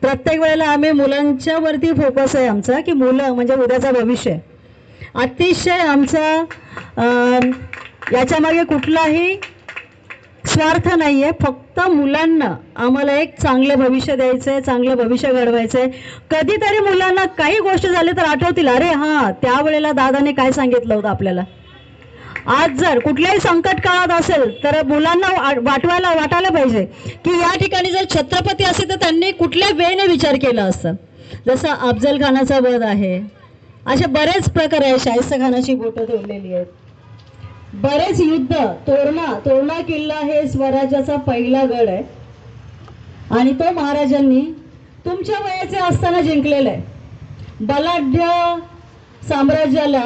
प्रत्येक वेळेला आम्ही मुलांच्या वरती फोकस आहे आमचा, की मुलं म्हणजे उद्याचं भविष्य. अतिशय आमचा याच्यामागे कुठलाही स्वार्थ नाहीये, फक्त मुलांना आम्हाला एक चांगलं भविष्य द्यायचंय, चांगलं भविष्य घडवायचंय. कधीतरी मुलांना काही गोष्ट झाली तर आठवतील, अरे हां त्यावेळेला दादाने काय सांगितलं होतं आपल्याला. आज जर कुठल्याही संकट काळात असेल तर मुलांना वाटायला पाहिजे की या ठिकाणी जर छत्रपती असेल तर त्यांनी कुठल्या वेळेने विचार केला असता. जसं अफजल खानाचा वध आहे, असे बरेच प्रकार आहे, शाहिस्ता खानाची बोटं तोडलेली आहेत, बरेच युद्ध. तोरणा किल्ला हे स्वराज्याचा पहिला गड आहे आणि तो महाराजांनी तुमच्या वयाचे असताना जिंकलेला आहे. बलाढ्य साम्राज्याला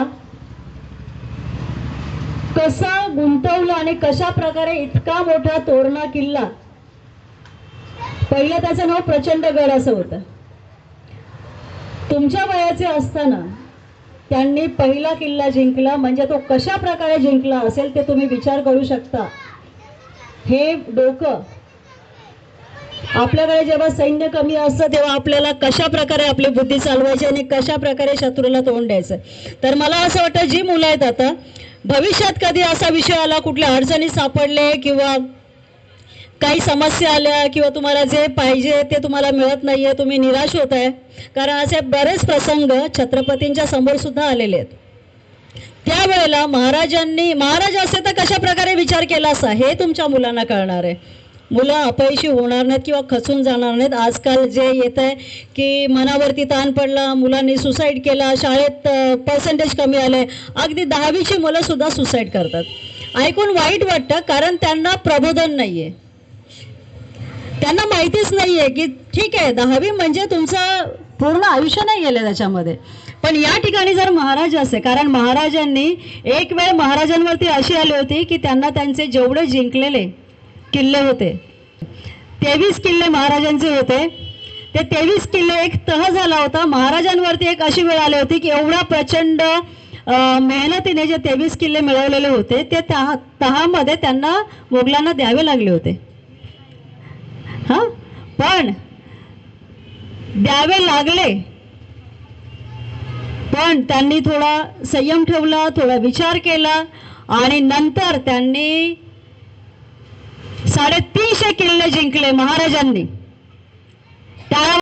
कसा गुंतवलं आणि कशा प्रकारे इतका मोठा तोरणा किल्ला, पहिलं त्याचं नाव प्रचंडगड असं होतं. तुमच्या वयाचे असताना त्यांनी पहिला किल्ला जिंकला, म्हणजे तो कशा प्रकारे जिंकला असेल ते तुम्ही विचार करू शकता. हे डोकं आपल्याकडे जेव्हा सैन्य कमी असतं तेव्हा आपल्याला कशा प्रकारे आपली बुद्धी चालवायची आणि कशा प्रकारे शत्रूला तोंड द्यायचं. तर मला असं वाटतं जी मुलं आहेत आता, भविष्यात कधी असा विषय आला, कुठल्या अडचणी सापडले किंवा काही समस्या आल्या किंवा तुम्हाला जे पाहिजे ते तुम्हाला मिळत नाहीये, तुम्ही निराश होत आहे, कारण असे बरेच प्रसंग छत्रपतींच्या समोर सुद्धा आलेले आहेत. त्यावेळेला महाराज असते तर कशा प्रकारे विचार केला असता हे तुमच्या मुलांना कळणार आहे. मुलं अपयशी होणार नाहीत किंवा खचून जाणार नाहीत. आजकाल जे येत आहे की मनावरती ताण पडला, मुलांनी सुसाईड केला, शाळेत पर्सेंटेज कमी आले, अगदी 10वीची मुलं सुद्धा सुसाईड करतात. ऐकून वाईट वाटतं, कारण त्यांना प्रबोधन नाहीये, त्यांना माहितीच नाहीये की ठीक आहे 10वी म्हणजे तुमचं पूर्ण आयुष्य नाही गेलं त्याच्यामध्ये. पण या ठिकाणी जर महाराज असे, कारण महाराजांनी एक वेळ महाराजांवरती अशी आली होती की त्यांना त्यांचे जेवढे जिंकलेले किल्ले होते 23 किल्ले महाराजांचे होते, ते 23 किल्ले एक तह झाला होता. महाराजांवरती एक अशी वेळ आली होती की एवढा प्रचंड मेहनतीने जे 23 किल्ले मिळवलेले होते ते तहामध्ये त्यांना मोगलांना द्यावे लागले होते. पण द्यावे लागले, पण त्यांनी थोडा संयम ठेवला, थोडा विचार केला आणि नंतर त्यांनी 350 किल्ले जिंकले महाराजांनी. त्या